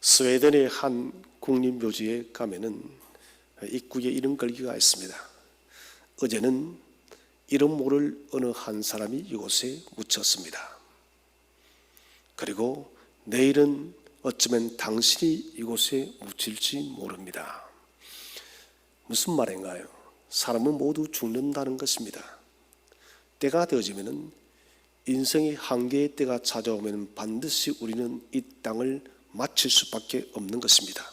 스웨덴의 한 국립묘지에 가면은 입구에 이런 글귀가 있습니다. 어제는 이름 모를 어느 한 사람이 이곳에 묻혔습니다. 그리고 내일은 어쩌면 당신이 이곳에 묻힐지 모릅니다. 무슨 말인가요? 사람은 모두 죽는다는 것입니다. 때가 되어지면은 인생의 한계의 때가 찾아오면 반드시 우리는 이 땅을 마칠 수밖에 없는 것입니다.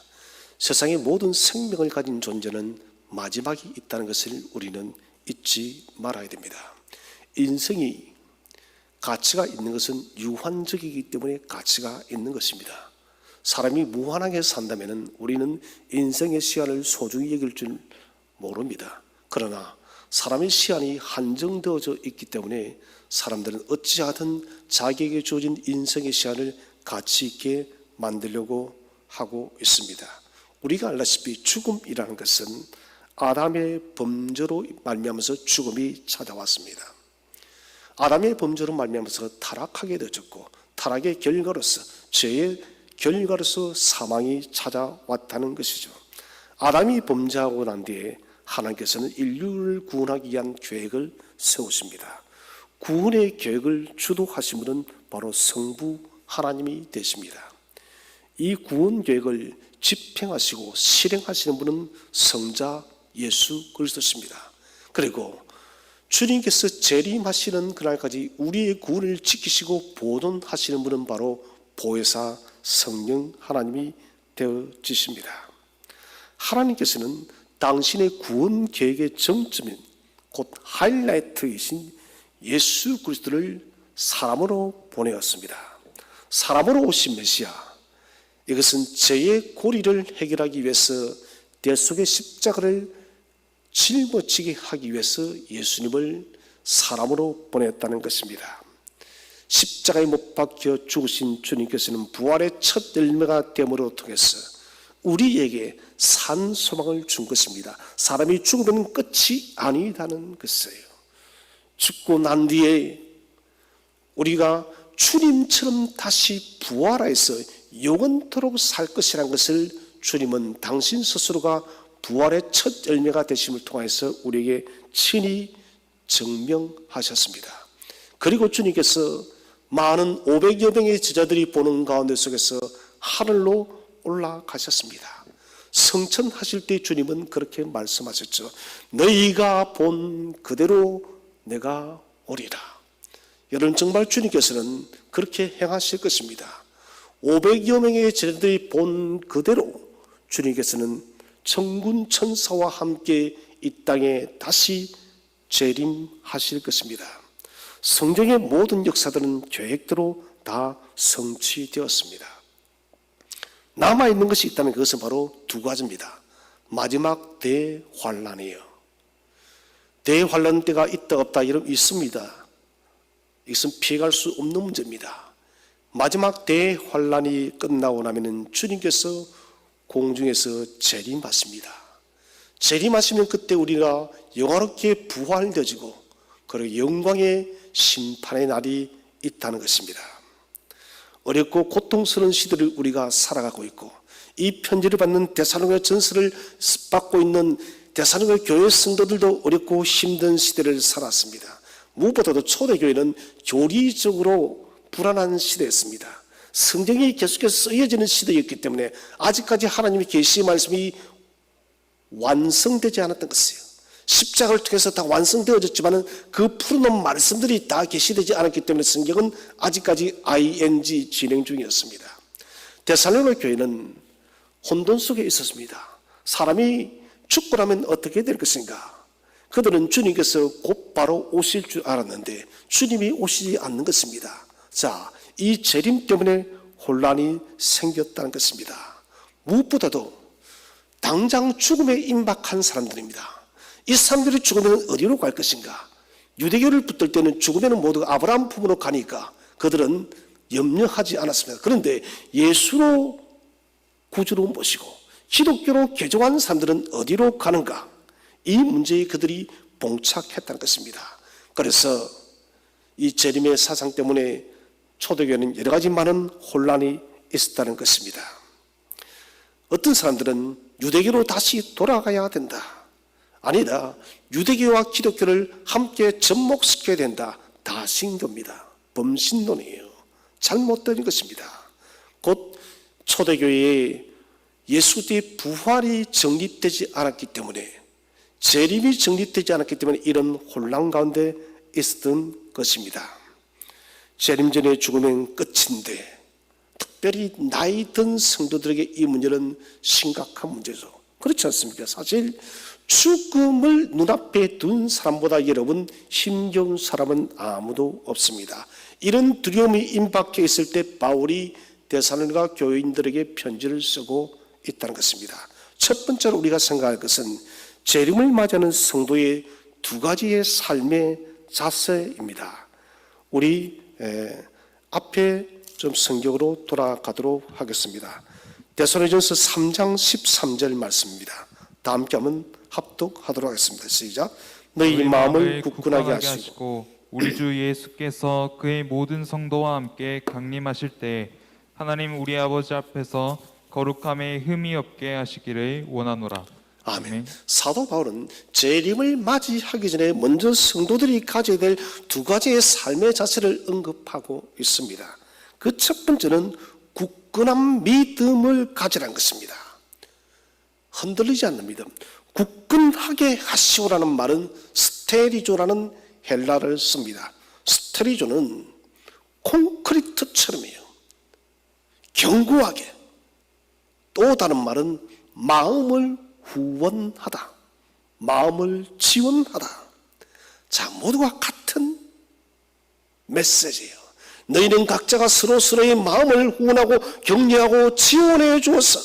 세상의 모든 생명을 가진 존재는 마지막이 있다는 것을 우리는 잊지 말아야 됩니다. 인생이 가치가 있는 것은 유한적이기 때문에 가치가 있는 것입니다. 사람이 무한하게 산다면 우리는 인생의 시간을 소중히 여길 줄 모릅니다. 그러나 사람의 시간이 한정되어져 있기 때문에 사람들은 어찌하든 자기에게 주어진 인생의 시간을 가치 있게 만들려고 하고 있습니다. 우리가 알다시피 죽음이라는 것은 아담의 범죄로 말미암아서 죽음이 찾아왔습니다. 아담의 범죄로 말미암아서 타락하게 되었고, 타락의 결과로서, 죄의 결과로서 사망이 찾아왔다는 것이죠. 아담이 범죄하고 난 뒤에 하나님께서는 인류를 구원하기 위한 계획을 세우십니다. 구원의 계획을 주도하신 분은 바로 성부 하나님이 되십니다. 이 구원 계획을 집행하시고 실행하시는 분은 성자 예수 그리스도십니다. 그리고 주님께서 재림하시는 그날까지 우리의 구원을 지키시고 보존하시는 분은 바로 보혜사 성령 하나님이 되어지십니다. 하나님께서는 당신의 구원 계획의 정점인 곧 하이라이트이신 예수 그리스도를 사람으로 보내었습니다. 사람으로 오신 메시아, 이것은 죄의 고리를 해결하기 위해서 대속의 십자가를 짊어지게 하기 위해서 예수님을 사람으로 보냈다는 것입니다. 십자가에 못 박혀 죽으신 주님께서는 부활의 첫 열매가 됨으로 통해서 우리에게 산 소망을 준 것입니다. 사람이 죽으면 끝이 아니다는 것이에요. 죽고 난 뒤에 우리가 주님처럼 다시 부활해서 영원토록 살 것이라는 것을 주님은 당신 스스로가 부활의 첫 열매가 되심을 통해서 우리에게 친히 증명하셨습니다. 그리고 주님께서 많은 500여 명의 제자들이 보는 가운데 속에서 하늘로 올라가셨습니다. 성천하실 때 주님은 그렇게 말씀하셨죠. 너희가 본 그대로 내가 오리라. 여러분, 정말 주님께서는 그렇게 행하실 것입니다. 500여 명의 제자들이 본 그대로 주님께서는 천군 천사와 함께 이 땅에 다시 재림하실 것입니다. 성경의 모든 역사들은 계획대로 다 성취되었습니다. 남아있는 것이 있다면 그것은 바로 두 가지입니다. 마지막 대환란이에요. 대환란 때가 있다 없다 이런 있습니다. 이것은 피해갈 수 없는 문제입니다. 마지막 대환란이 끝나고 나면 주님께서 공중에서 재림하십니다. 재림하시면 그때 우리가 영화롭게 부활되어지고 그리고 영광의 심판의 날이 있다는 것입니다. 어렵고 고통스러운 시대를 우리가 살아가고 있고, 이 편지를 받는 데살로니가 전서를 받고 있는 데살로니가 교회 성도들도 어렵고 힘든 시대를 살았습니다. 무엇보다도 초대교회는 교리적으로 불안한 시대였습니다. 성경이 계속해서 쓰여지는 시대였기 때문에 아직까지 하나님의 계시의 말씀이 완성되지 않았던 것이에요. 십자가를 통해서 다 완성되어졌지만 그 푸르는 말씀들이 다 계시되지 않았기 때문에 성경은 아직까지 ING 진행 중이었습니다. 데살로니가 교회는 혼돈 속에 있었습니다. 사람이 죽고 나면 어떻게 될 것인가? 그들은 주님께서 곧바로 오실 줄 알았는데 주님이 오시지 않는 것입니다. 자, 이 재림 때문에 혼란이 생겼다는 것입니다. 무엇보다도 당장 죽음에 임박한 사람들입니다. 이 사람들이 죽으면 어디로 갈 것인가? 유대교를 붙들 때는 죽으면 모두 아브라함 품으로 가니까 그들은 염려하지 않았습니다. 그런데 예수로 구주로 모시고 기독교로 개종한 사람들은 어디로 가는가? 이 문제에 그들이 봉착했다는 것입니다. 그래서 이 재림의 사상 때문에 초대교회는 여러 가지 많은 혼란이 있었다는 것입니다. 어떤 사람들은 유대교로 다시 돌아가야 된다. 아니다. 유대교와 기독교를 함께 접목시켜야 된다. 다 신교입니다. 범신론이에요. 잘못된 것입니다. 곧 초대교회에 예수의 부활이 정립되지 않았기 때문에, 재림이 정립되지 않았기 때문에 이런 혼란 가운데 있었던 것입니다. 재림 전에 죽으면 끝인데, 특별히 나이 든 성도들에게 이 문제는 심각한 문제죠. 그렇지 않습니까? 사실 죽음을 눈앞에 둔 사람보다 여러분 힘겨운 사람은 아무도 없습니다. 이런 두려움이 임박해 있을 때 바울이 데살로니가 교인들에게 편지를 쓰고 있다는 것입니다. 첫 번째로 우리가 생각할 것은 재림을 맞이하는 성도의 두 가지의 삶의 자세입니다. 우리 앞에 좀 성경으로 돌아가도록 하겠습니다. 데살로니전서 3장 13절 말씀입니다. 다 함께 한번 합독하도록 하겠습니다. 시작. 너희 마음을 굳건하게 하시고 우리 주 예수께서 그의 모든 성도와 함께 강림하실 때 하나님 우리 아버지 앞에서 거룩함에 흠이 없게 하시기를 원하노라. 아멘. 사도 바울은 재림을 맞이하기 전에 먼저 성도들이 가져야 될 두 가지의 삶의 자세를 언급하고 있습니다. 그 첫 번째는 굳건한 믿음을 가지라는 것입니다. 흔들리지 않는 믿음. 굳건하게 하시오라는 말은 스테리조라는 헬라를 씁니다. 스테리조는 콘크리트처럼이에요. 견고하게. 또 다른 말은 마음을 후원하다, 마음을 지원하다. 자, 모두가 같은 메시지예요. 너희는 각자가 서로서로의 마음을 후원하고 격려하고 지원해 주어서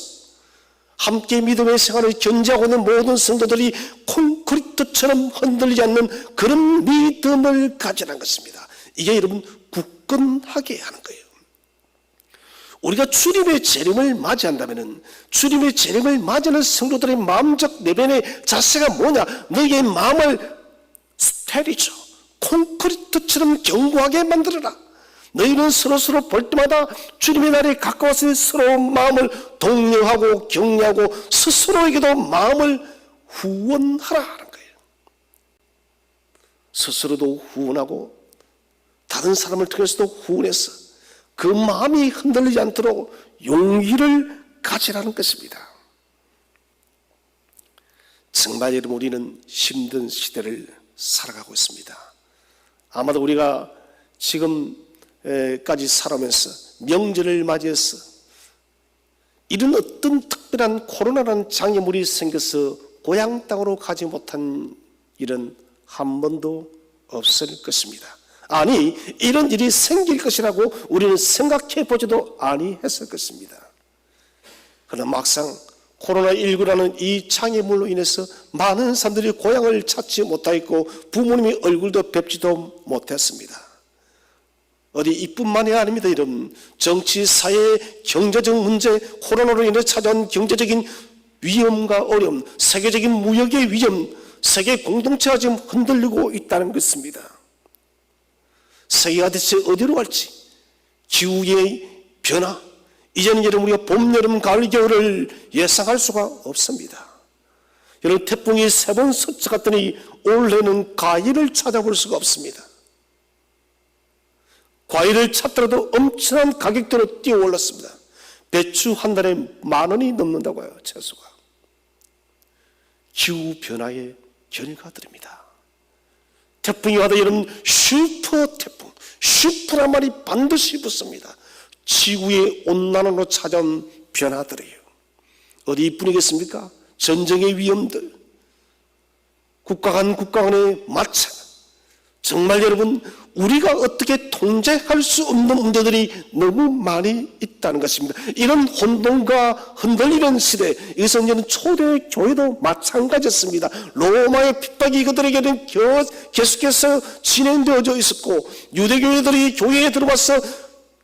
함께 믿음의 생활을 견지하고 있는 모든 성도들이 콘크리트처럼 흔들리지 않는 그런 믿음을 가지라는 것입니다. 이게 여러분 굳건하게 하는 거예요. 우리가 주님의 재림을 맞이한다면 주님의 재림을 맞이하는 성도들의 마음적 내면의 자세가 뭐냐? 너희의 마음을 스테리죠, 콘크리트처럼 견고하게 만들어라. 너희는 서로서로 볼 때마다 주님의 날에 가까워서 서로 마음을 독려하고 격려하고 스스로에게도 마음을 후원하라 하는 거예요. 스스로도 후원하고 다른 사람을 통해서도 후원해서 그 마음이 흔들리지 않도록 용기를 가지라는 것입니다. 정말 여러분, 우리는 힘든 시대를 살아가고 있습니다. 아마도 우리가 지금까지 살아오면서 명절을 맞이해서 이런 어떤 특별한 코로나라는 장애물이 생겨서 고향 땅으로 가지 못한 일은 한 번도 없을 것입니다. 아니, 이런 일이 생길 것이라고 우리는 생각해 보지도 아니했을 것입니다. 그러나 막상 코로나19라는 이 장애물로 인해서 많은 사람들이 고향을 찾지 못하였고 부모님의 얼굴도 뵙지도 못했습니다. 어디 이뿐만이 아닙니다. 여러분, 정치, 사회, 경제적 문제, 코로나로 인해 찾아온 경제적인 위험과 어려움, 세계적인 무역의 위험, 세계 공동체가 지금 흔들리고 있다는 것입니다. 세계가 대체 어디로 갈지, 기후의 변화, 이제는 여러분 우리가 봄, 여름, 가을, 겨울을 예상할 수가 없습니다. 여러분, 태풍이 3번 스쳐갔더니 올해는 과일을 찾아볼 수가 없습니다. 과일을 찾더라도 엄청난 가격대로 뛰어올랐습니다. 배추 한 달에 10,000원이 넘는다고 해요, 채소가. 기후 변화의 결과들입니다. 태풍이 와도 여러분 슈퍼 태풍, 슈퍼란 말이 반드시 붙습니다. 지구의 온난화로 찾아온 변화들이에요. 어디뿐이겠습니까? 전쟁의 위험들, 국가 간의 마찰. 정말 여러분, 우리가 어떻게 통제할 수 없는 문제들이 너무 많이 있다는 것입니다. 이런 혼돈과 흔들리는 시대, 이성전은 초대 교회도 마찬가지였습니다. 로마의 핍박이 그들에게는 계속해서 진행되어져 있었고, 유대교회들이 교회에 들어와서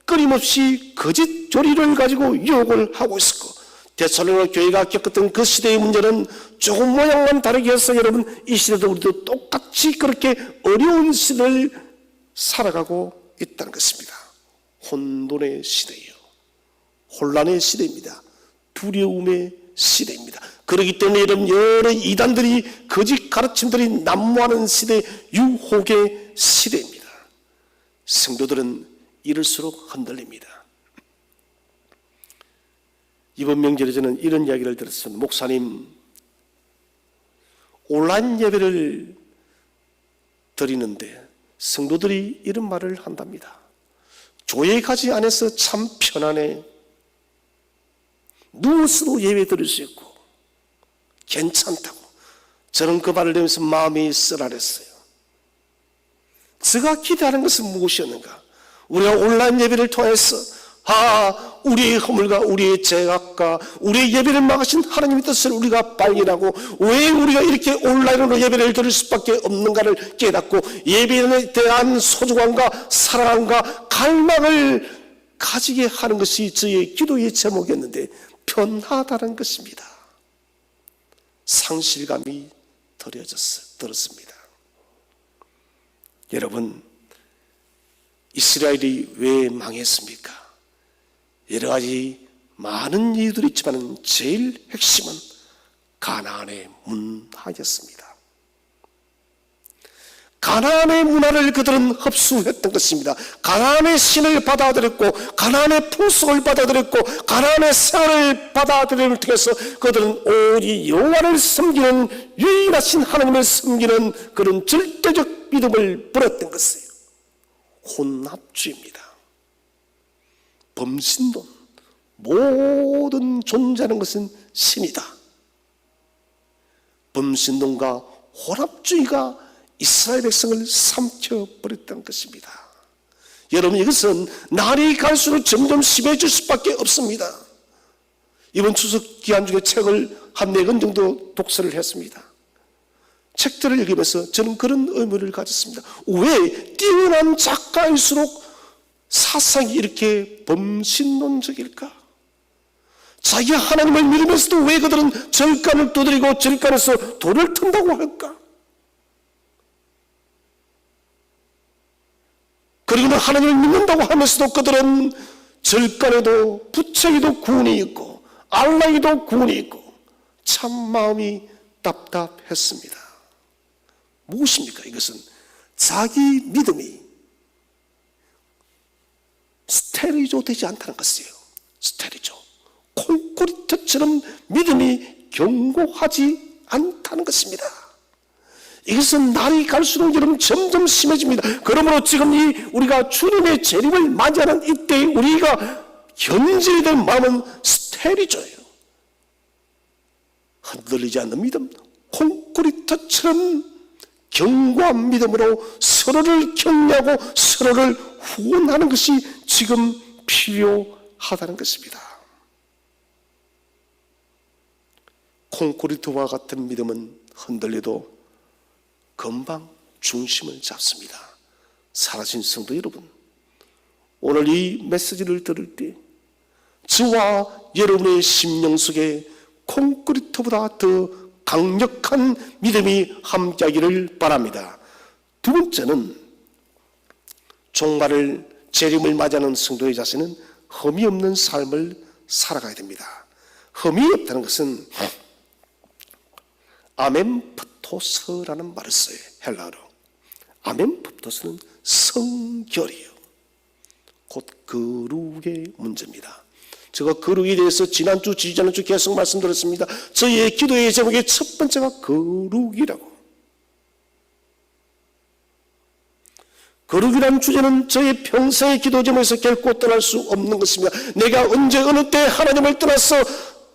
끊임없이 거짓 교리를 가지고 유혹을 하고 있었고, 데살로니가 교회가 겪었던 그 시대의 문제는 조금 모양만 다르게 해서 여러분, 이 시대도 우리도 똑같이 그렇게 어려운 시대를 살아가고 있다는 것입니다. 혼돈의 시대예요. 혼란의 시대입니다. 두려움의 시대입니다. 그렇기 때문에 여러분, 여러 이단들이, 거짓 가르침들이 난무하는 시대, 유혹의 시대입니다. 성도들은 이럴수록 흔들립니다. 이번 명절에 저는 이런 이야기를 들었습니다. 목사님, 온라인 예배를 드리는데 성도들이 이런 말을 한답니다. 교회 가지 않아서 참 편안해. 누워서도 예배 드릴 수 있고 괜찮다고. 저는 그 말을 들으면서 마음이 쓰라렸어요. 제가 기대하는 것은 무엇이었는가? 우리가 온라인 예배를 통해서 우리의 허물과 우리의 죄악과 우리의 예배를 막으신 하나님의 뜻을 우리가 발견하고, 왜 우리가 이렇게 온라인으로 예배를 드릴 수밖에 없는가를 깨닫고, 예배에 대한 소중함과 사랑과 갈망을 가지게 하는 것이 저의 기도의 제목이었는데 편하다는 것입니다. 상실감이 들었습니다. 여러분, 이스라엘이 왜 망했습니까? 여러 가지 많은 이유들이 있지만 제일 핵심은 가나안의 문화였습니다. 가나안의 문화를 그들은 흡수했던 것입니다. 가나안의 신을 받아들였고, 가나안의 풍속을 받아들였고, 가나안의 생활을 받아들임을 통해서 그들은 오직 여호와를 섬기는, 유일하신 하나님을 섬기는 그런 절대적 믿음을 버렸던 것이에요. 혼합주의입니다. 범신론, 모든 존재하는 것은 신이다. 범신론과 혼합주의가 이스라엘 백성을 삼켜버렸다는 것입니다. 여러분, 이것은 날이 갈수록 점점 심해질 수밖에 없습니다. 이번 추석 기간 중에 책을 한 4권 정도 독서를 했습니다. 책들을 읽으면서 저는 그런 의문을 가졌습니다. 왜 뛰어난 작가일수록 사상이 이렇게 범신론적일까? 자기가 하나님을 믿으면서도 왜 그들은 절간을 두드리고 절간에서 돌을 튼다고 할까? 그리고 하나님을 믿는다고 하면서도 그들은 절간에도 부처에도 구원이 있고 알라에도 구원이 있고, 참 마음이 답답했습니다. 무엇입니까? 이것은 자기 믿음이 스테리조 되지 않다는 것이에요. 스테리조, 콘크리트처럼 믿음이 견고하지 않다는 것입니다. 이것은 날이 갈수록 여러분 점점 심해집니다. 그러므로 지금 우리가 주님의 재림을 맞이하는 이때에 우리가 견제해야 될 마음은 스테리조예요. 흔들리지 않는 믿음, 콘크리트처럼 견고한 믿음으로 서로를 격려하고 서로를 후원하는 것이 지금 필요하다는 것입니다. 콘크리트와 같은 믿음은 흔들려도 금방 중심을 잡습니다. 사랑하신 성도 여러분, 오늘 이 메시지를 들을 때 저와 여러분의 심령 속에 콘크리트보다 더 강력한 믿음이 함께하기를 바랍니다. 두 번째는, 종말을 재림을 맞이하는 성도의 자세는 흠이 없는 삶을 살아가야 됩니다. 흠이 없다는 것은 아멘프토스라는 말을 써요. 헬라어로. 아멘프토스는 성결이에요. 곧 거룩의 문제입니다. 제가 거룩에 대해서 지난주, 지난주 계속 말씀드렸습니다. 저희의 기도의 제목의 첫 번째가 거룩이라고. 거룩이라는 주제는 저의 평생의 기도 제목에서 결코 떠날 수 없는 것입니다. 내가 언제 어느 때 하나님을 떠나서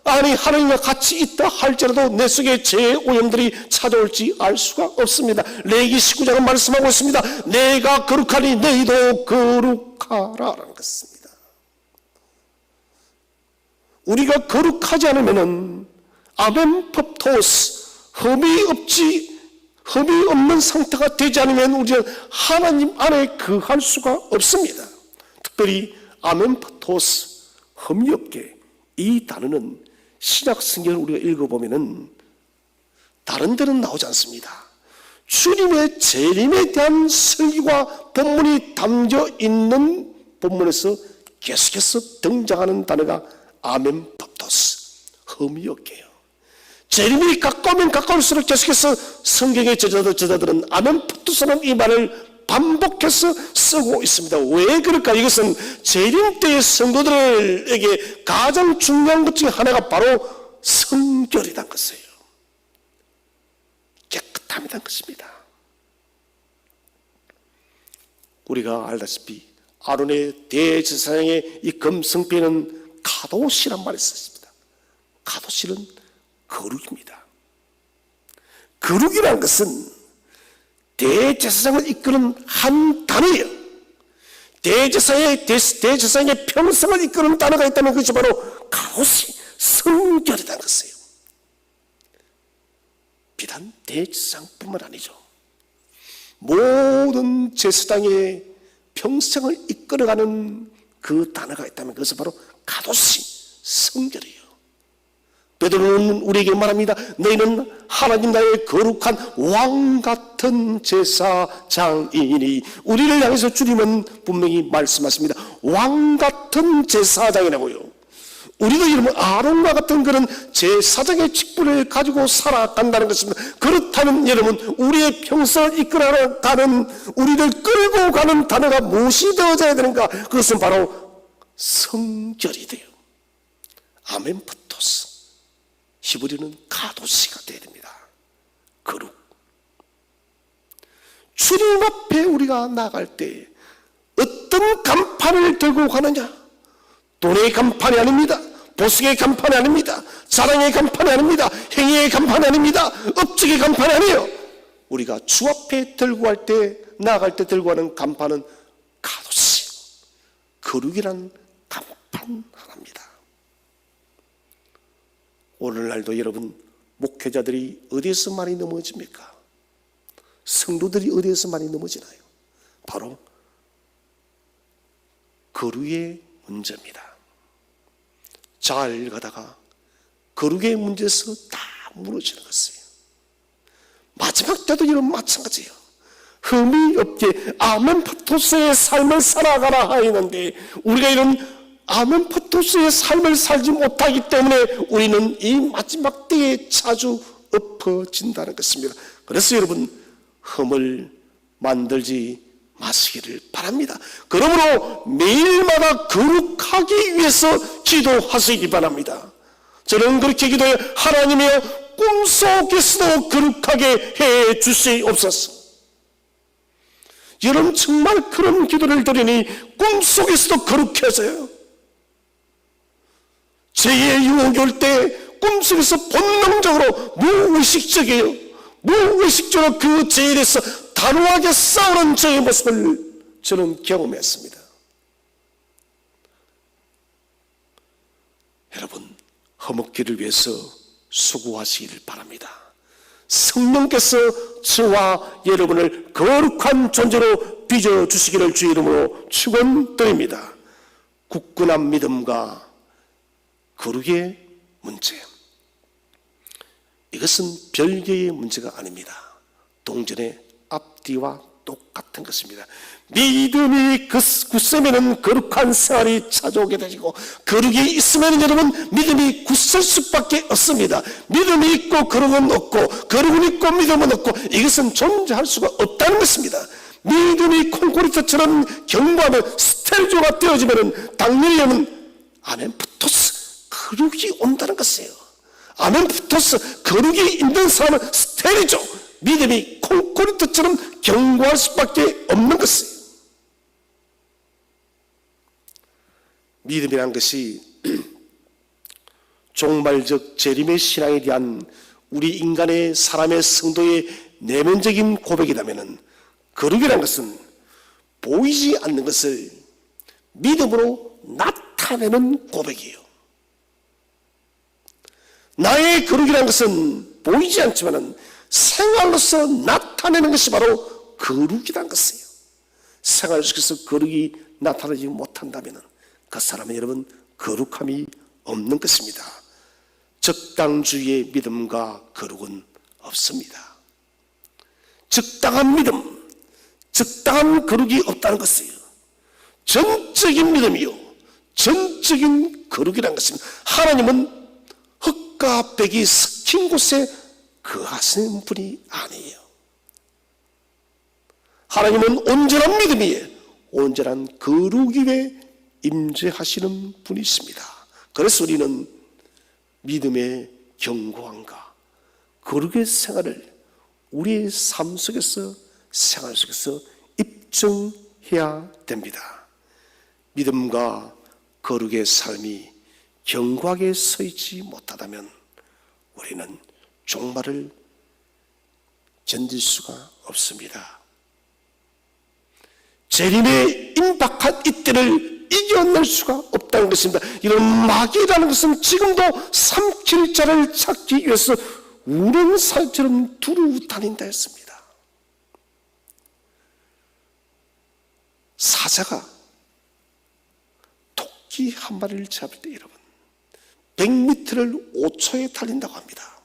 하나님과 같이 있다 할지라도 내 속에 죄의 오염들이 찾아올지 알 수가 없습니다. 레위기 19장은 말씀하고 있습니다. 내가 거룩하니 너희도 거룩하라라는 것입니다. 우리가 거룩하지 않으면은 아멘법토스, 흠이 없는 상태가 되지 않으면 우리는 하나님 안에 거할 수가 없습니다. 특별히 아멘법토스, 흠이 없게, 이 단어는 신약 성경을 우리가 읽어보면은 다른 데는 나오지 않습니다. 주님의 재림에 대한 설교와 본문이 담겨 있는 본문에서 계속해서 등장하는 단어가 아멘법토스, 흠이 없게요. 재림이 가까우면 가까울수록 계속해서 성경의 저자들은 아멘푸토스라는 이 말을 반복해서 쓰고 있습니다. 왜 그럴까? 이것은 재림 때의 성도들에게 가장 중요한 것 중에 하나가 바로 성결이란 것이에요. 깨끗함이란 것입니다. 우리가 알다시피 아론의 대제사장의 이 금성패는 가도시란 말이 있습니다. 가도시는 거룩입니다. 거룩이라는 것은 대제사장을 이끄는 한 단어예요. 대제사장의 평생을 이끄는 단어가 있다면 그것이 바로 가도시, 성결이라는 것이에요. 비단 대제사장뿐만 아니죠. 모든 제사장의 평생을 이끌어가는 그 단어가 있다면 그것은 바로 가도시, 성결이에요. 베드로는 우리에게 말합니다. 너희는 하나님 나라의 거룩한 왕 같은 제사장이니. 우리를 향해서 주님은 분명히 말씀하십니다. 왕 같은 제사장이라고요. 우리도 여러분 아론과 같은 그런 제사장의 직분을 가지고 살아간다는 것입니다. 그렇다면 여러분 우리의 평생을 이끌어가는, 우리를 끌고 가는 단어가 무엇이 되어져야 되는가? 그것은 바로 성결이 돼요. 아멘푸토스, 히브리는 가도시가 되어야 됩니다. 거룩. 주님 앞에 우리가 나갈 때 어떤 간판을 들고 가느냐? 돈의 간판이 아닙니다. 보석의 간판이 아닙니다. 자랑의 간판이 아닙니다. 행위의 간판이 아닙니다. 업적의 간판이 아니에요. 우리가 주 앞에 들고 갈 때, 나아갈 때 들고 가는 간판은 가도시, 거룩이란 간판 하나입니다. 오늘날도 여러분 목회자들이 어디에서 많이 넘어집니까? 성도들이 어디에서 많이 넘어지나요? 바로 거룩의 문제입니다. 잘 가다가 거룩의 문제에서 다 무너지는 것이에요. 마지막 때도 이런 마찬가지예요. 흠이 없게 아멘푸토스의 삶을 살아가라 하였는데 우리가 이런 아멘푸토스의 삶을 살지 못하기 때문에 우리는 이 마지막 때에 자주 엎어진다는 것입니다. 그래서 여러분 흠을 만들지 마시기를 바랍니다. 그러므로 매일마다 거룩하기 위해서 기도하시기 바랍니다. 저는 그렇게 기도해 하나님의 꿈속에서도 거룩하게 해 주시옵소서. 여러분 정말 그런 기도를 드리니 꿈속에서도 거룩해져요. 죄의 유혹이 올 때 꿈속에서 본능적으로 무의식적이에요. 무의식적으로 그 죄에 대해서 단호하게 싸우는 저의 모습을 저는 경험했습니다. 여러분 허먹기를 위해서 수고하시기를 바랍니다. 성령께서 저와 여러분을 거룩한 존재로 빚어주시기를 주 이름으로 축원드립니다. 굳건한 믿음과 거룩의 문제, 이것은 별개의 문제가 아닙니다. 동전의 앞뒤와 똑같은 것입니다. 믿음이 굳으면 거룩한 생활이 찾아오게 되고 거룩이 있으면 여러분 믿음이 굳을 수밖에 없습니다. 믿음이 있고 거룩은 없고 거룩은 있고 믿음은 없고 이것은 존재할 수가 없다는 것입니다. 믿음이 콘크리트처럼 견고하면 스테레오가 되어지면 당연히 여러분 아멘푸토스 거룩이 온다는 것이에요. 아멘푸토스 거룩이 있는 사람은 스테리죠. 믿음이 콘크리트처럼 견고할 수밖에 없는 것이에요. 믿음이란 것이 종말적 재림의 신앙에 대한 우리 인간의 사람의 성도의 내면적인 고백이라면 거룩이란 것은 보이지 않는 것을 믿음으로 나타내는 고백이에요. 나의 거룩이라는 것은 보이지 않지만 생활로서 나타내는 것이 바로 거룩이라는 것이에요. 생활 속에서 거룩이 나타나지 못한다면 그 사람은 여러분 거룩함이 없는 것입니다. 적당주의의 믿음과 거룩은 없습니다. 적당한 믿음, 적당한 거룩이 없다는 것이에요. 전적인 믿음이요 전적인 거룩이라는 것입니다. 하나님은 흙과 백이 섞인 곳에 거하시는 분이 아니에요. 하나님은 온전한 믿음이에요. 온전한 거룩이 위에 임재하시는 분이십니다. 그래서 우리는 믿음의 견고함과 거룩의 생활을 우리의 삶 속에서, 생활 속에서 입증해야 됩니다. 믿음과 거룩의 삶이 견고하게 서 있지 못하다면 우리는 종말을 견딜 수가 없습니다. 재림의 임박한 이때를 이겨낼 수가 없다는 것입니다. 이런 마귀라는 것은 지금도 삼킬 자를 찾기 위해서 우는 살처럼 두루 다닌다 했습니다. 사자가 토끼 한 마리를 잡을 때 여러분 100m를 5초에 달린다고 합니다.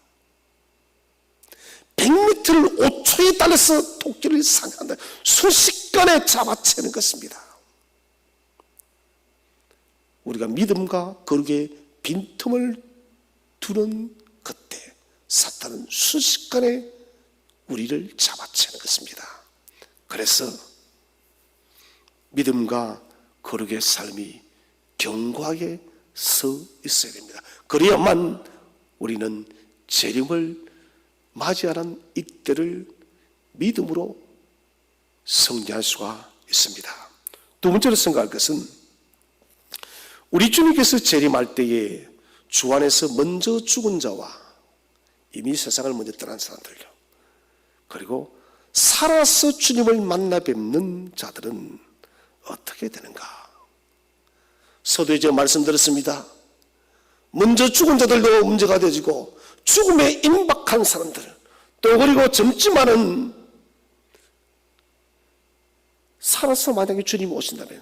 100m를 5초에 달려서 토끼를 사냥한다. 순식간에 잡아채는 것입니다. 우리가 믿음과 거룩의 빈틈을 두는 그때 사탄은 순식간에 우리를 잡아채는 것입니다. 그래서 믿음과 거룩의 삶이 견고하게 서 있어야 됩니다. 그래야만 우리는 재림을 맞이하는 이때를 믿음으로 승리할 수가 있습니다. 두 번째로 생각할 것은 우리 주님께서 재림할 때에 주 안에서 먼저 죽은 자와 이미 세상을 먼저 떠난 사람들요, 그리고 살아서 주님을 만나 뵙는 자들은 어떻게 되는가? 서두에 제가 말씀드렸습니다. 먼저 죽은 자들도 문제가 되어지고 죽음에 임박한 사람들, 또 그리고 젊지 많은 살아서 만약에 주님이 오신다면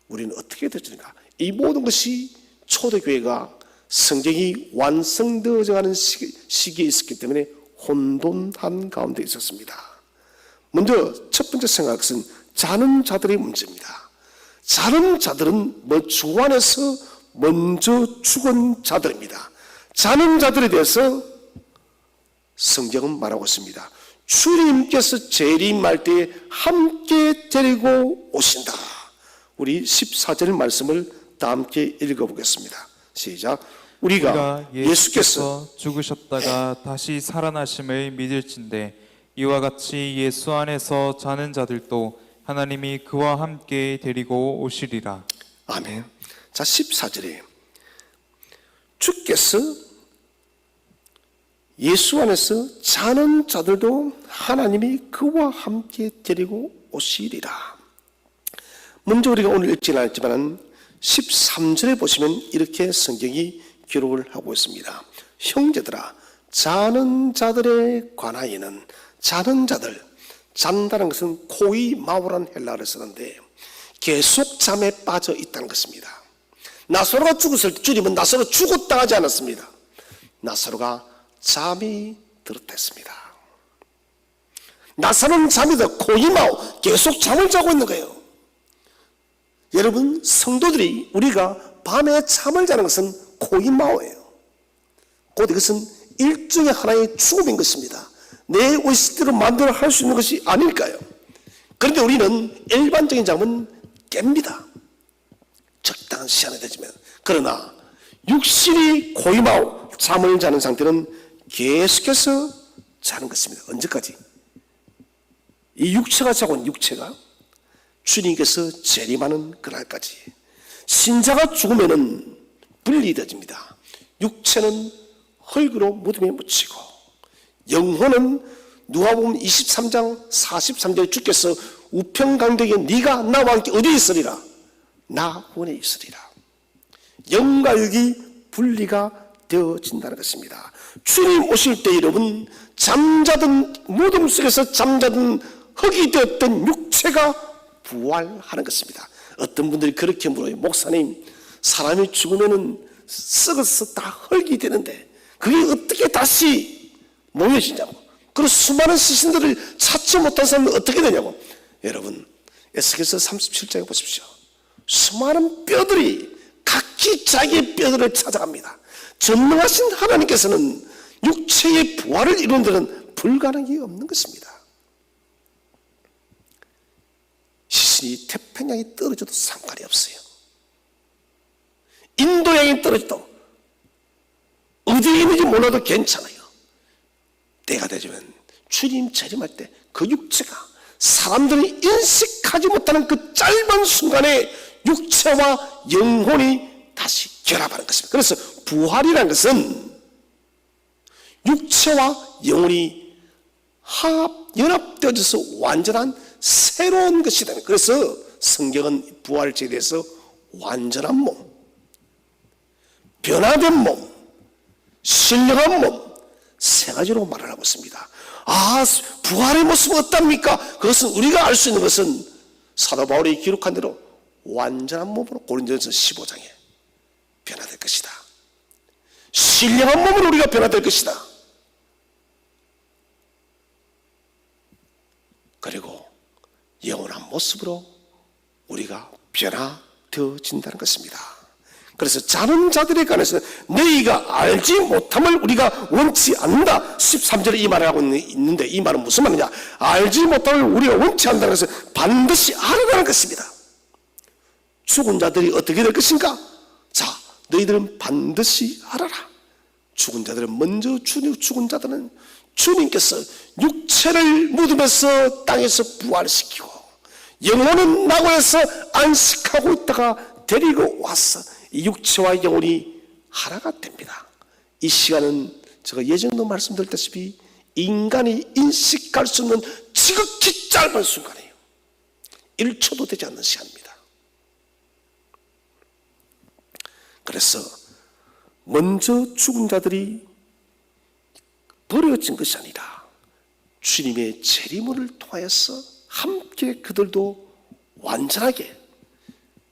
우리는 어떻게 되는가? 이 모든 것이 초대교회가 성경이 완성되어져 가는 시기에 있었기 때문에 혼돈한 가운데 있었습니다. 먼저 첫 번째 생각할 것은 자는 자들의 문제입니다. 자는 자들은 주 안에서 먼저 죽은 자들입니다. 자는 자들에 대해서 성경은 말하고 있습니다. 주님께서 재림할 때에 함께 데리고 오신다. 우리 14절 말씀을 다 함께 읽어보겠습니다. 시작. 우리가 예수께서 죽으셨다가 다시 살아나심을 믿을진대 이와 같이 예수 안에서 자는 자들도 하나님이 그와 함께 데리고 오시리라. 아멘. 자, 14절에 주께서 예수 안에서 자는 자들도 하나님이 그와 함께 데리고 오시리라. 먼저 우리가 오늘 읽지는 않았지만 13절에 보시면 이렇게 성경이 기록을 하고 있습니다. 형제들아, 자는 자들에 관하여는, 자는 자들, 잔다는 것은 코이 마오란 헬라어를 쓰는데 계속 잠에 빠져 있다는 것입니다. 나사로가 죽었을 때 주님은 나사로 죽었다 하지 않았습니다. 나사로가 잠이 들었다 했습니다. 나사로는 잠이 들어 코이 마오, 계속 잠을 자고 있는 거예요. 여러분, 성도들이 우리가 밤에 잠을 자는 것은 코이마오예요. 곧 이것은 일종의 하나의 죽음인 것입니다. 내 의식대로 마음대로 할 수 있는 것이 아닐까요? 그런데 우리는 일반적인 잠은 깹니다. 적당한 시간에 되지면. 그러나 육신이 코이마오, 잠을 자는 상태는 계속해서 자는 것입니다. 언제까지? 이 육체가 자고 있는 육체가 주님께서 재림하는 그날까지. 신자가 죽으면 분리되어집니다. 육체는 흙으로 무덤에 묻히고 영혼은 누가복음 23장 43절에 주께서 우편강대에 네가 나와 함께 어디에 있으리라? 나 후원에 있으리라. 영과 육이 분리가 되어진다는 것입니다. 주님 오실 때 여러분, 잠자던 무덤 속에서 잠자던 흙이 되었던 육체가 부활하는 것입니다. 어떤 분들이 그렇게 물어요. 목사님, 사람이 죽으면은 썩어서 다 흙이 되는데 그게 어떻게 다시 모여지냐고. 그리고 수많은 시신들을 찾지 못한 사람은 어떻게 되냐고. 여러분, 에스겔서 37장에 보십시오. 수많은 뼈들이 각기 자기의 뼈들을 찾아갑니다. 전능하신 하나님께서는 육체의 부활을 이루는 데는 불가능한 게 없는 것입니다. 시신이 태평양에 떨어져도 상관이 없어요. 인도양에 떨어져도 어디에 있는지 몰라도 괜찮아요. 때가 되면 주님 재림할 때 그 육체가 사람들이 인식하지 못하는 그 짧은 순간에 육체와 영혼이 다시 결합하는 것입니다. 그래서 부활이라는 것은 육체와 영혼이 연합되어져서 완전한 새로운 것이다. 그래서 성경은 부활체에 대해서 완전한 몸, 변화된 몸, 신령한 몸, 세 가지로 말을 하고 있습니다. 부활의 모습은 어떻습니까? 그것은 우리가 알 수 있는 것은 사도 바울이 기록한 대로 완전한 몸으로 고린도전서 15장에 변화될 것이다. 신령한 몸으로 우리가 변화될 것이다. 그리고 영원한 모습으로 우리가 변화되어진다는 것입니다. 그래서 자는 자들에 관해서는 너희가 알지 못함을 우리가 원치 않는다. 13절에 이 말을 하고 있는데 이 말은 무슨 말이냐? 알지 못함을 우리가 원치 않는다는 것은 반드시 알아라는 것입니다. 죽은 자들이 어떻게 될 것인가? 자, 너희들은 반드시 알아라. 죽은 자들은 먼저 죽은 자들은 주님께서 육체를 묻으면서 땅에서 부활시키고 영혼은 나고에서 안식하고 있다가 데리고 와서 이 육체와 영혼이 하나가 됩니다. 이 시간은 제가 예전도 말씀드렸다시피 인간이 인식할 수 없는 지극히 짧은 순간이에요. 1초도 되지 않는 시간입니다. 그래서 먼저 죽은 자들이 버려진 것이 아니라 주님의 재림을 통하여서 함께 그들도 완전하게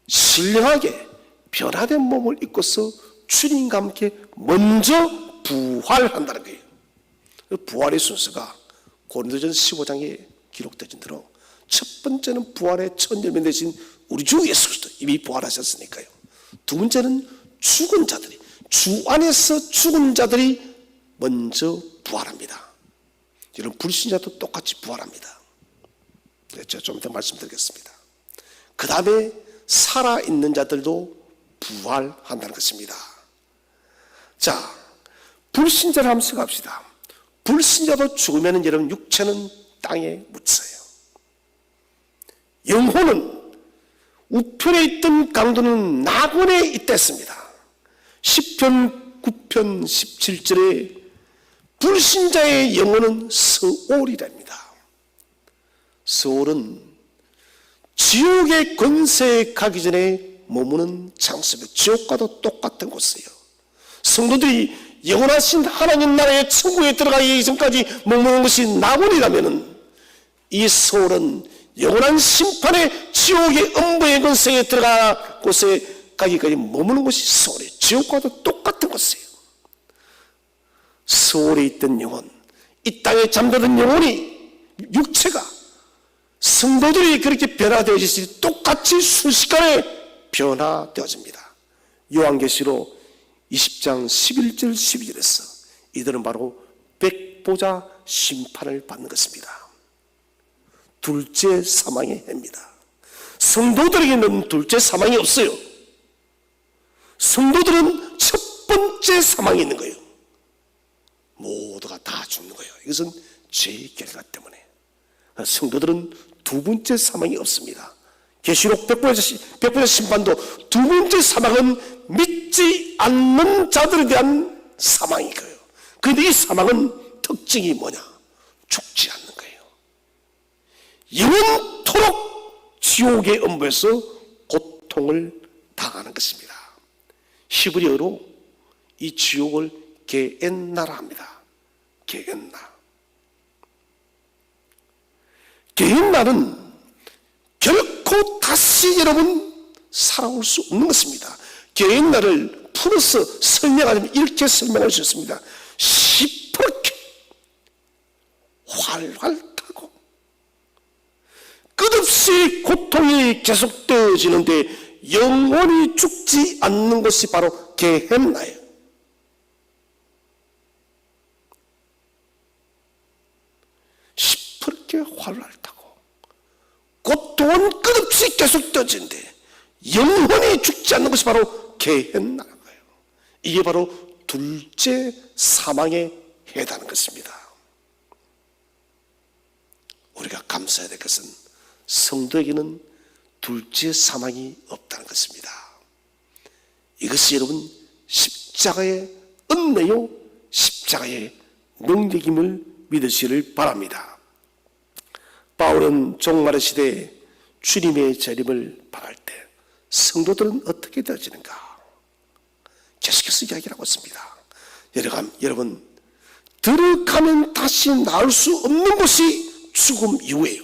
신령하게 변화된 몸을 입고서 주님과 함께 먼저 부활한다는 거예요. 부활의 순서가 고린도전 15장에 기록되진 대로 첫 번째는 부활의 첫 열매 되신 우리 주 예수 그리스도 이미 부활하셨으니까요. 두 번째는 죽은 자들이 주 안에서 죽은 자들이 먼저 부활합니다. 이런 불신자도 똑같이 부활합니다. 제가 좀 이따 말씀드리겠습니다. 그 다음에 살아있는 자들도 부활한다는 것입니다. 자, 불신자를 한번 생각합시다. 불신자도 죽으면 여러분 육체는 땅에 묻혀요. 영혼은 우편에 있던 강도는 낙원에 있댔습니다. 시편 9편 17절에 불신자의 영혼은 스올이랍니다. 스올은 지옥의 권세에 가기 전에 머무는 장소며 지옥과도 똑같은 곳이에요. 성도들이 영원하신 하나님 나라의 천국에 들어가기 이전까지 머무는 것이 낙원이라면 이 스올은 영원한 심판의 지옥의 음부의 권세에 들어가 곳에 가기까지 머무는 것이 스올이에요. 지옥과도 똑같은 곳이에요. 스올에 있던 영혼, 이 땅에 잠드는 영혼이 육체가 성도들이 그렇게 변화되어지듯이 똑같이 순식간에 변화되어집니다. 요한계시록 20장 11절 12절에서 이들은 바로 백보자 심판을 받는 것입니다. 둘째 사망의 해입니다. 성도들에게는 둘째 사망이 없어요. 성도들은 첫 번째 사망이 있는 거예요. 모두가 다 죽는 거예요. 이것은 죄의 결과 때문에. 성도들은 두 번째 사망이 없습니다. 계시록 백보자 심판도 두 번째 사망은 믿지 않는 자들에 대한 사망인 거예요. 그런데 이 사망은 특징이 뭐냐? 죽지 않는 거예요. 영원토록 지옥의 음부에서 고통을 당하는 것입니다. 히브리어로 이 지옥을 게엔나라 합니다. 게엔나. 게엔나는 결코 다시 여러분 살아올 수 없는 것입니다. 게엔나를 풀어서 설명하자면 이렇게 설명할 수 있습니다. 시퍼렇게 활활 타고 끝없이 고통이 계속되어지는데 영원히 죽지 않는 것이 바로 게헨나예요. 그렇게 화를 타고 고통은 끝없이 계속 떠지는데 영원히 죽지 않는 것이 바로 개hen나라는 거예요. 이게 바로 둘째 사망에 해당하는 것입니다. 우리가 감사해야 될 것은 성도에게는 둘째 사망이 없다는 것입니다. 이것이 여러분 십자가의 은혜요 십자가의 능력임을 믿으시기를 바랍니다. 바울은 종말의 시대에 주님의 재림을 바랄 때 성도들은 어떻게 되어지는가 계속해서 이야기를 하고 있습니다. 여러분 들어가면 다시 나올 수 없는 곳이 죽음 이후예요.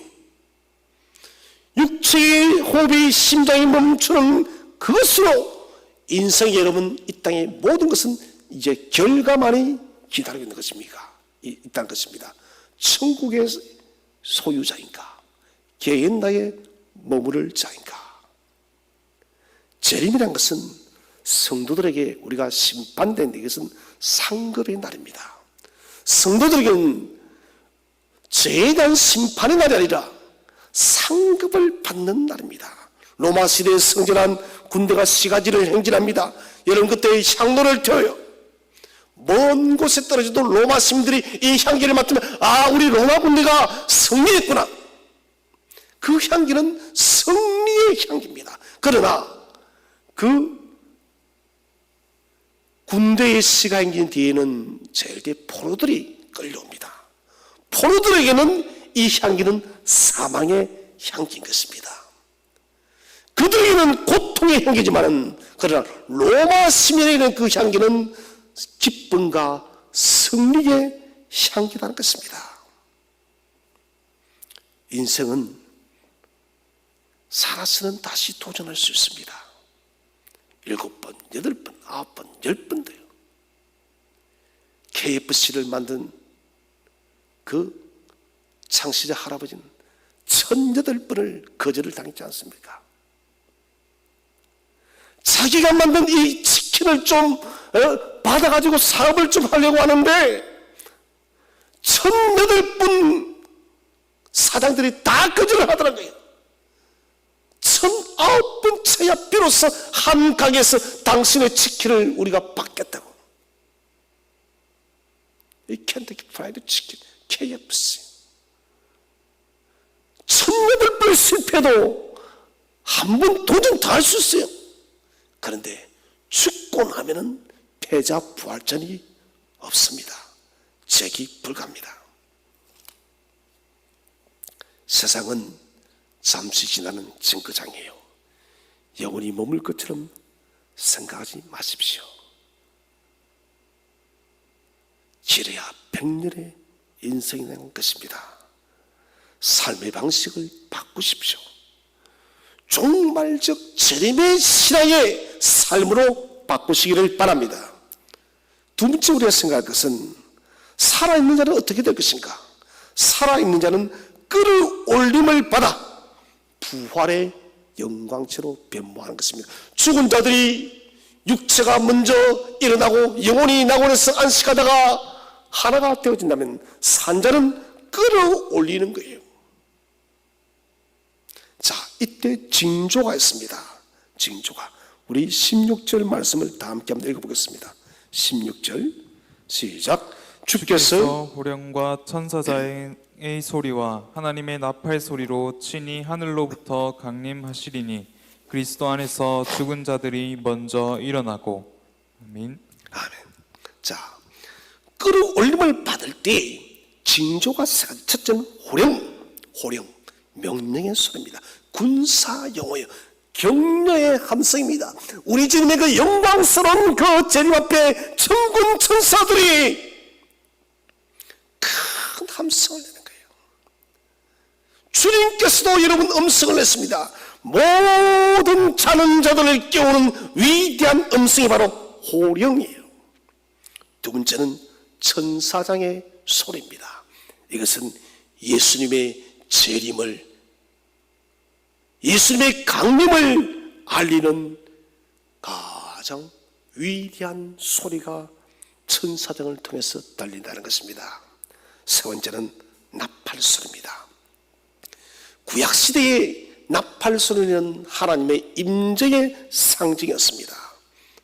육체의 호흡이 심장이 멈추는 그것으로 인생 여러분 이 땅의 모든 것은 이제 결과만이 기다리고 있는 것입니까? 있다는 것입니다. 천국의 소유자인가? 개인나에 머무를 자인가? 재림이란 것은 성도들에게 우리가 심판된 이것은 상급의 날입니다. 성도들에게는 죄에 대한 심판의 날이 아니라 상급을 받는 날입니다. 로마 시대에 성전한 군대가 시가지를 행진합니다. 여러분 그때 향로를 태워요. 먼 곳에 떨어져도 로마 시민들이 이 향기를 맡으면 우리 로마 군대가 승리했구나. 그 향기는 승리의 향기입니다. 그러나 그 군대의 시가 행진 뒤에는 제일대 포로들이 끌려옵니다. 포로들에게는 이 향기는 사망의 향기인 것입니다. 그들에게는 고통의 향기지만 그러나 로마 시민에게는 그 향기는 기쁨과 승리의 향기라는 것입니다. 인생은 살아서는 다시 도전할 수 있습니다. 7번, 8번, 9번, 10번 돼요. KFC를 만든 그 창시자 할아버지는 1008번을 거절을 당했지 않습니까? 자기가 만든 이 치킨을 좀 받아가지고 사업을 좀 하려고 하는데 1008번 사장들이 다 거절을 하더라는 거예요. 1009번째야 비로소 한 가게에서 당신의 치킨을 우리가 받겠다고. 이 켄터키 프라이드 치킨 KFC 1008번 실패도 한 번 도전 다 할 수 있어요. 그런데 죽고 나면은 패자 부활전이 없습니다. 재기 불가합니다. 세상은 잠시 지나는 증거장이에요. 영원히 머물 것처럼 생각하지 마십시오. 길어야 100년의 인생이 되는 것입니다. 삶의 방식을 바꾸십시오. 종말적 재림의 신앙의 삶으로 바꾸시기를 바랍니다. 두 번째 우리가 생각할 것은 살아있는 자는 어떻게 될 것인가? 살아있는 자는 끌어올림을 받아 부활의 영광체로 변모하는 것입니다. 죽은 자들이 육체가 먼저 일어나고 영혼이 낙원에서 안식하다가 하나가 되어진다면 산자는 끌어올리는 거예요. 자, 이때 징조가 있습니다. 징조가. 우리 16절 말씀을 다 함께 한번 읽어보겠습니다. 16절 시작. 주께서 호령과 천사자의 소리와 하나님의 나팔 소리로 친히 하늘로부터 강림하시리니 그리스도 안에서 죽은 자들이 먼저 일어나고. 아멘. 아멘. 자, 끌어올림을 받을 때 징조가 세 가지. 첫째는 호령, 명령의 소리입니다. 군사 용어예요. 격려의 함성입니다. 우리 주님의 그 영광스러운 그 재림 앞에 천군 천사들이 큰 함성을 내는 거예요. 주님께서도 여러분 음성을 냈습니다. 모든 자는 자들을 깨우는 위대한 음성이 바로 호령이에요. 두 번째는 천사장의 소리입니다. 이것은 예수님의 재림을, 예수님의 강림을 알리는 가장 위대한 소리가 천사장을 통해서 들린다는 것입니다. 세 번째는 나팔 소리입니다. 구약시대의 나팔 소리는 하나님의 임재의 상징이었습니다.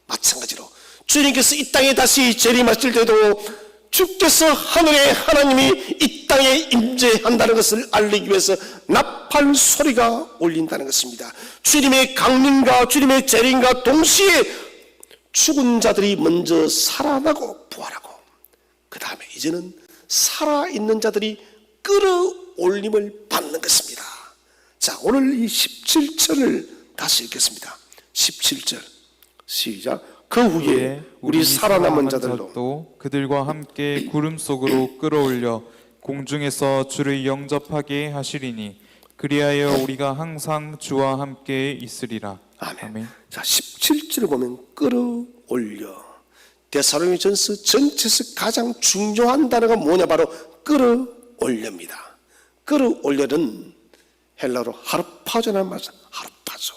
마찬가지로 주님께서 이 땅에 다시 재림하실 때도 주께서 하늘의 하나님이 이 땅에 임재한다는 것을 알리기 위해서 나팔 소리가 울린다는 것입니다. 주님의 강림과 주님의 재림과 동시에 죽은 자들이 먼저 살아나고 부활하고, 그 다음에 이제는 살아있는 자들이 끌어올림을 받는 것입니다. 자, 오늘 이 17절을 다시 읽겠습니다. 17절 시작. 그 후에 우리 살아남은 자들도 그들과 함께 구름 속으로 끌어올려 공중에서 주를 영접하게 하시리니 그리하여 우리가 항상 주와 함께 있으리라. 아멘. 자, 17절을 보면 끌어올려. 데살로니가전서 전체에서 가장 중요한 단어가 뭐냐? 바로 끌어올려입니다. 끌어올려는 헬라어로 하르파조라는 말이죠. 하르파조.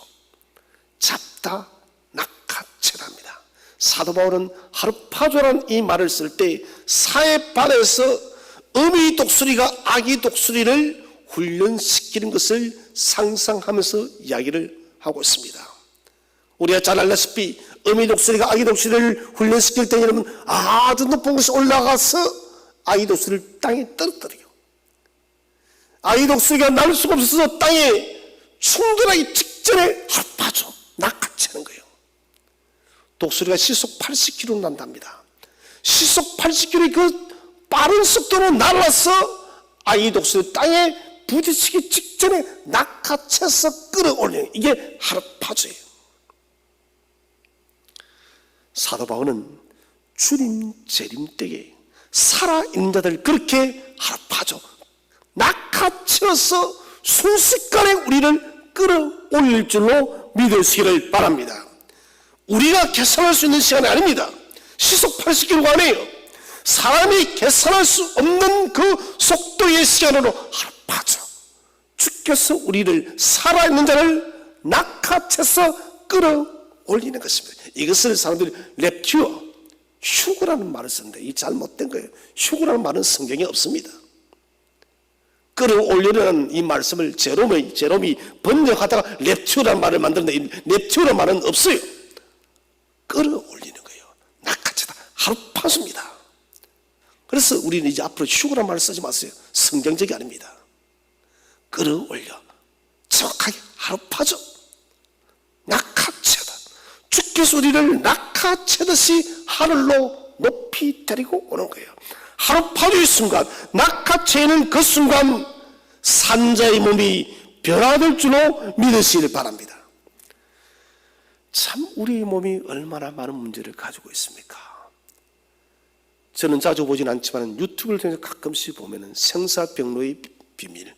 잡다, 낚아채다입니다. 사도 바울은 하르파조라는 이 말을 쓸 때 사해바다에서 어미 독수리가 아기 독수리를 훈련시키는 것을 상상하면서 이야기를 하고 있습니다. 우리가 잘 알다시피 어미 독수리가 아기 독수리를 훈련시킬 때 여러분 아주 높은 곳에 올라가서 아기 독수리를 땅에 떨어뜨려요. 아기 독수리가 날 수가 없어서 땅에 충돌하기 직전에 하르파조, 낚아채는 거예요. 독수리가 시속 80km 난답니다. 시속 80km의 그 빠른 속도로 날아서 아기 독수리 땅에 부딪히기 직전에 낚아채서 끌어올리는, 이게 하르파조예요. 사도 바울은 주님 재림 때에 살아있는 자들 그렇게 하르파조, 낚아채어서 순식간에 우리를 끌어올릴 줄로 믿으시기를 바랍니다. 우리가 계산할 수 있는 시간이 아닙니다. 시속 80km가 아니에요. 사람이 계산할 수 없는 그 속도의 시간으로 하르파조, 주께서 우리를 살아있는 자를 낚아채서 끌어올리는 것입니다. 이것을 사람들이 랩튜어, 휴거라는 말을 쓰는데 이 잘못된 거예요. 휴거라는 말은 성경에 없습니다. 끌어올리려는 이 말씀을 제롬이 번역하다가 랩튜어라는 말을 만드는데 랩튜어라는 말은 없어요. 끌어올리는 거예요. 낚아채다, 하르파조입니다. 그래서 우리는 이제 앞으로 휴거라는 말을 쓰지 마세요. 성경적이 아닙니다. 끌어올려, 정확하게 하르파조, 낚아채다. 주께서 우리를 낚아채듯이 하늘로 높이 데리고 오는 거예요. 하르파조의 순간, 낚아채는 그 순간 산자의 몸이 변화될 줄로 믿으시길 바랍니다. 참 우리의 몸이 얼마나 많은 문제를 가지고 있습니까? 저는 자주 보진 않지만 유튜브를 통해서 가끔씩 보면 생사병로의 비밀,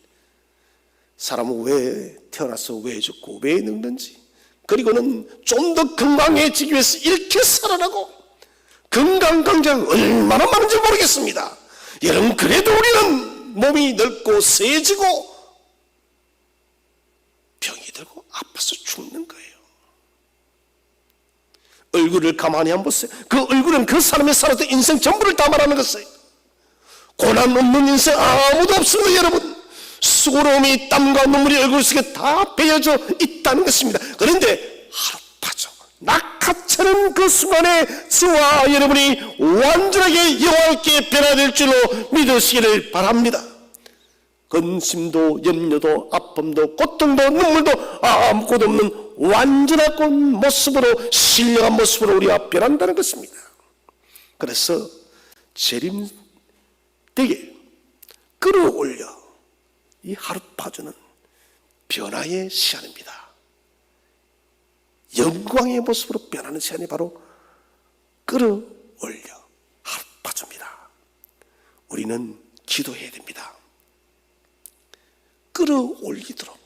사람은 왜 태어나서 왜 죽고 왜 늙는지, 그리고는 좀 더 건강해지기 위해서 이렇게 살아나고 건강강자가 얼마나 많은지 모르겠습니다. 여러분, 그래도 우리는 몸이 늙고 세지고 병이 들고 아파서 죽는 거예요. 얼굴을 가만히 한번 보세요. 그 얼굴은 그 사람이 살았던 인생 전부를 다 말하는 것이에요. 고난 없는 인생 아무도 없습니다. 여러분, 수고로움이 땀과 눈물이 얼굴 속에 다 배어져 있다는 것입니다. 그런데 하루파죠, 낚아채는 그 순간에 저와 여러분이 완전하게 영화롭게 변화될 줄로 믿으시기를 바랍니다. 근심도 염려도 아픔도 고통도 눈물도 아무것도 없는 완전한 모습으로, 신령한 모습으로 우리가 변한다는 것입니다. 그래서 재림 때에 끌어올려, 이 하루파주는 변화의 시간입니다. 영광의 모습으로 변하는 시간이 바로 끌어올려 하루파주입니다. 우리는 기도해야 됩니다. 끌어올리도록.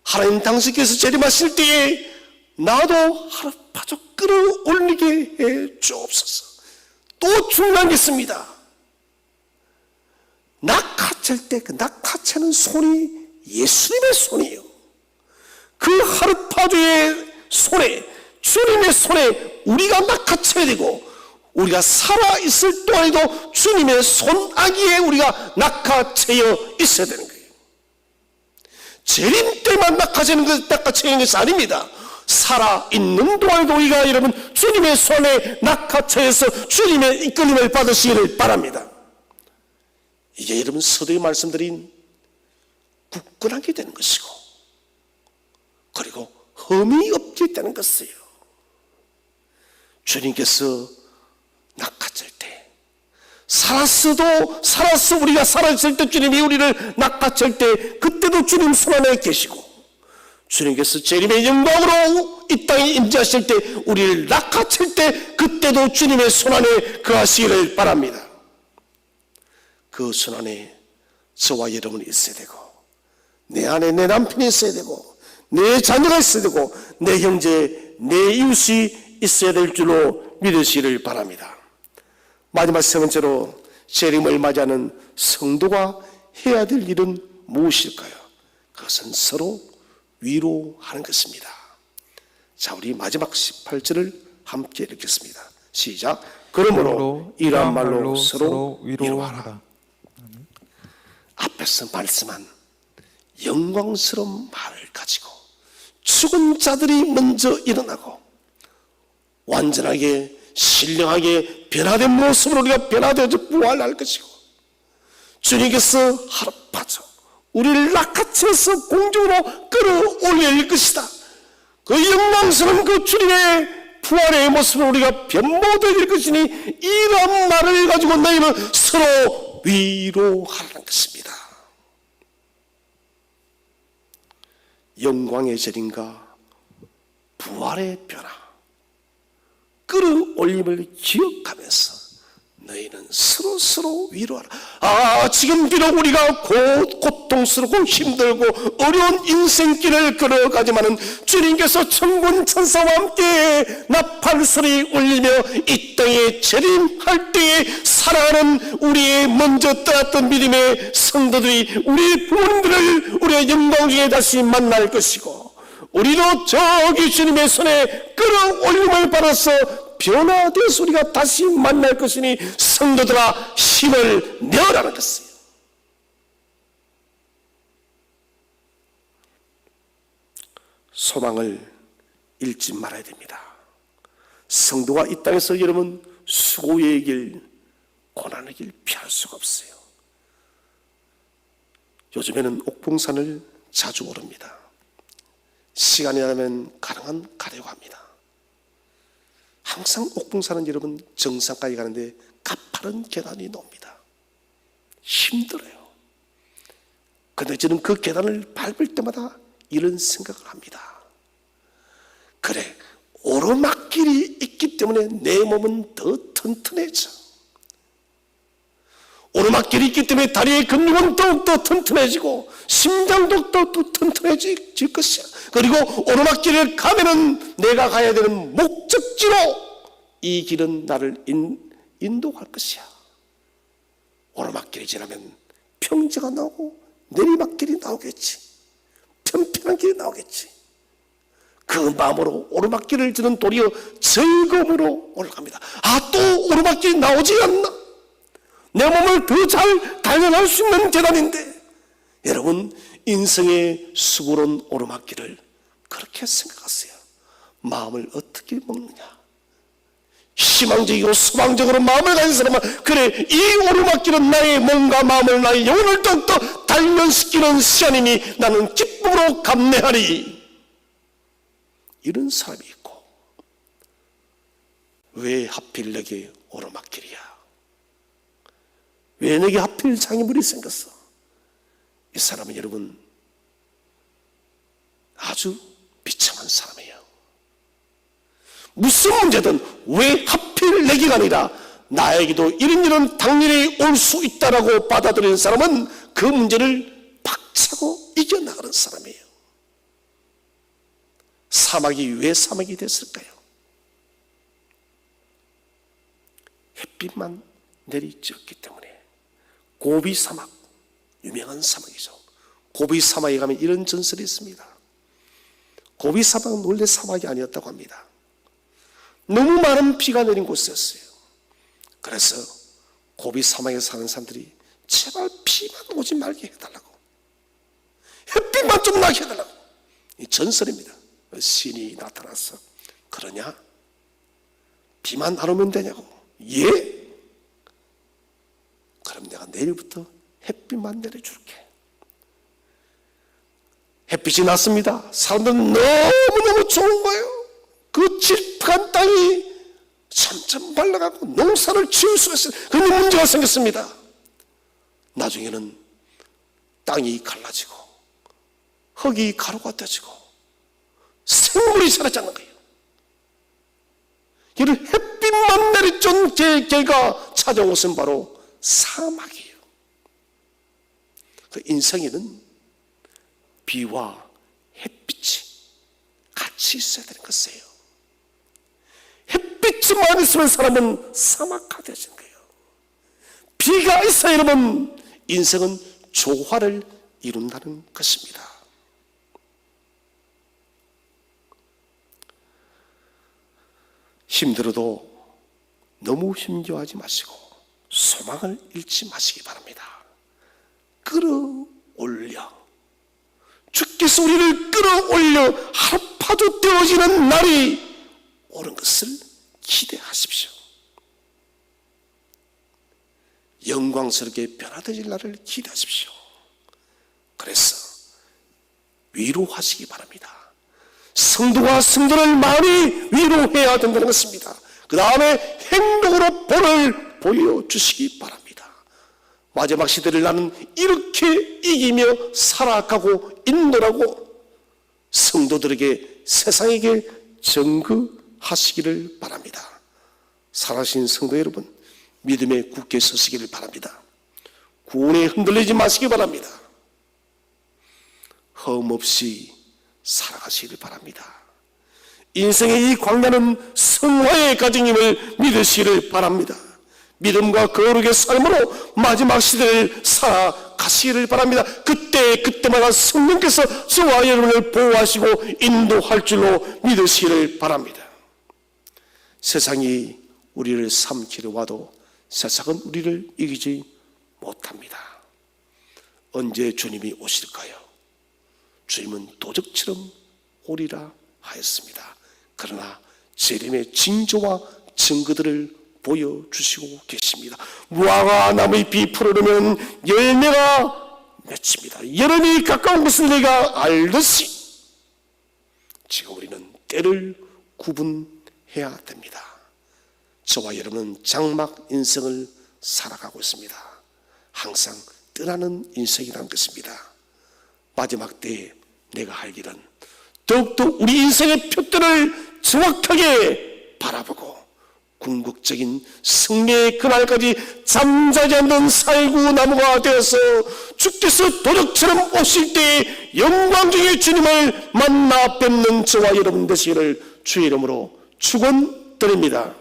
하나님 당신께서 재림하실 때에 나도 하루파주 끌어올리게 해 주옵소서. 또 중요한 게 있습니다. 낚아챌 때 그 낚아채는 손이 예수님의 손이에요. 그 하루파주의 손에, 주님의 손에 우리가 낚아채야 되고, 우리가 살아있을 동안에도 주님의 손아귀에 우리가 낚아채어 있어야 되는 거예요. 재림 때만 낚아채는 것이 아닙니다. 살아있는 동안에도 우리가 여러분 주님의 손에 낚아채서 주님의 이끌림을 받으시기를 바랍니다. 이게 여러분 서두에 말씀드린 굳건하게 되는 것이고, 그리고 흠이 없게 되는 것이에요. 주님께서 낚아챌 때, 살았어 우리가 살아있을 때 주님이 우리를 낚아챌 때, 그때도 주님 손 안에 계시고, 주님께서 재림의 영광으로 이 땅에 임재하실 때, 우리를 낚아챌 때, 그때도 주님의 손 안에 거하시기를 바랍니다. 그 손 안에 저와 여러분이 있어야 되고, 내 안에 내 남편이 있어야 되고, 내 자녀가 있어야 되고, 내 형제, 내 이웃이 있어야 될 줄로 믿으시기를 바랍니다. 마지막 세 번째로 재림을 맞이하는 성도가 해야 될 일은 무엇일까요? 그것은 서로 위로하는 것입니다. 자, 우리 마지막 18절을 함께 읽겠습니다. 시작. 그러므로 이러한 말로 서로 위로하라. 앞에서 말씀한 영광스러운 말을 가지고 죽은 자들이 먼저 일어나고 완전하게 신령하게 변화된 모습으로 우리가 변화되어서 부활할 것이고, 주님께서 하루파죠 우리를 낚아채서 공중으로 끌어올릴 것이다. 그 영광스러운 그 주님의 부활의 모습을 우리가 변모되어질 것이니 이런 말을 가지고 너희는 서로 위로하라는 것입니다. 영광의 재림과 부활의 변화, 끌어올림을 기억하면서 너희는 서로 위로하라. 지금 비록 우리가 고통스럽고 힘들고 어려운 인생길을 걸어가지만은 주님께서 천군 천사와 함께 나팔소리 울리며 이 땅에 재림할 때에 살아가는 우리의 먼저 떠났던 믿음의 성도들이 우리 부모님들을 우리의 영광 중에 다시 만날 것이고, 우리도 저기 주님의 손에 끌어올림을 받아서 변화돼서 우리가 다시 만날 것이니 성도들아 힘을 내어라는 것이에요. 소망을 잃지 말아야 됩니다. 성도가 이 땅에서 여러분 수고의 길, 고난의 길 피할 수가 없어요. 요즘에는 옥봉산을 자주 오릅니다. 시간이 나면 가능한 가려고 합니다. 항상 옥봉산은 여러분 정상까지 가는데 가파른 계단이 나옵니다. 힘들어요. 그런데 저는 그 계단을 밟을 때마다 이런 생각을 합니다. 그래, 오르막길이 있기 때문에 내 몸은 더 튼튼해져. 오르막길이 있기 때문에 다리의 근육은 더욱더 튼튼해지고 심장도 더욱더 튼튼해질 것이야. 그리고 오르막길을 가면은 내가 가야 되는 목적지로 이 길은 나를 인도할 것이야. 오르막길이 지나면 평지가 나오고 내리막길이 나오겠지. 편편한 길이 나오겠지. 그 마음으로 오르막길을 지는 도리어 즐거움으로 올라갑니다. 또 오르막길이 나오지 않나? 내 몸을 더 잘 단련할 수 있는 계단인데, 여러분 인생의 수고로운 오르막길을 그렇게 생각하세요. 마음을 어떻게 먹느냐? 희망적이고 소망적으로 마음을 가진 사람은 그래, 이 오르막길은 나의 몸과 마음을, 나의 영혼을 더욱더 단련시키는 시간이니 나는 기쁨으로 감내하리. 이런 사람이 있고, 왜 하필 내게 오르막길이야? 왜 내게 하필 장애물이 생겼어? 이 사람은 여러분 아주 비참한 사람이에요. 무슨 문제든 왜 하필 내게가 아니라 나에게도 이런 일은 당연히 올 수 있다라고 받아들이는 사람은 그 문제를 박차고 이겨나가는 사람이에요. 사막이 왜 사막이 됐을까요? 햇빛만 내리쬐었기 때문에. 고비 사막, 유명한 사막이죠. 고비 사막에 가면 이런 전설이 있습니다. 고비 사막은 원래 사막이 아니었다고 합니다. 너무 많은 비가 내린 곳이었어요. 그래서 고비 사막에 사는 사람들이 제발 비만 오지 말게 해달라고, 햇빛만 좀 나게 해달라고. 이 전설입니다. 신이 나타나서 그러냐? 비만 안 오면 되냐고. 예? 그럼 내가 내일부터 햇빛만 내려줄게. 햇빛이 났습니다. 사람들은 너무너무 좋은 거예요. 그 질퍽한 땅이 점점 말라가고 농사를 지을 수가 있어요. 그런데 문제가 생겼습니다. 나중에는 땅이 갈라지고 흙이 가루가 되지고 생물이 사라지 않는 거예요. 이를 햇빛만 내리쬐 계가 찾아온 것은 바로 사막이에요. 그 인생에는 비와 햇빛이 같이 있어야 되는 것이에요. 햇빛만 있으면 사람은 사막화되어지는 거예요. 비가 있어야 여러분 인생은 조화를 이룬다는 것입니다. 힘들어도 너무 힘겨워하지 마시고 소망을 잃지 마시기 바랍니다. 끌어올려 주께서 우리를 끌어올려 har파도 되어지는 날이 오는 것을 기대하십시오. 영광스럽게 변화되질 날을 기대하십시오. 그래서 위로하시기 바랍니다. 성도가 성도를 많이 위로해야 된다는 것입니다. 그 다음에 행동으로 본을 보여주시기 바랍니다. 마지막 시대를 나는 이렇게 이기며 살아가고 있노라고 성도들에게 세상에게 증거하시기를 바랍니다. 살아신 성도 여러분, 믿음에 굳게 서시기를 바랍니다. 구원에 흔들리지 마시기 바랍니다. 흠없이 살아가시기를 바랍니다. 인생의 이 광야는 성화의 과정임을 믿으시기를 바랍니다. 믿음과 거룩의 삶으로 마지막 시대를 살아가시기를 바랍니다. 그때마다 성령께서 저와 여러분을 보호하시고 인도할 줄로 믿으시기를 바랍니다. 세상이 우리를 삼키려 와도 세상은 우리를 이기지 못합니다. 언제 주님이 오실까요? 주님은 도적처럼 오리라 하였습니다. 그러나 재림의 징조와 증거들을 보여주시고 계십니다. 무화과 나무의 잎이 푸르르면 열매가 맺힙니다. 여름이 가까운 것을 내가 알듯이 지금 우리는 때를 구분해야 됩니다. 저와 여러분은 장막 인생을 살아가고 있습니다. 항상 떠나는 인생이라는 것입니다. 마지막 때에 내가 할 일은 더욱더 우리 인생의 표대를 정확하게 바라보고 궁극적인 승리의 그날까지 잠자지 않는 살구나무가 되어서 주께서 도적처럼 오실 때 영광 중에 주님을 만나 뵙는 저와 여러분 되시기를 주의 이름으로 축원드립니다.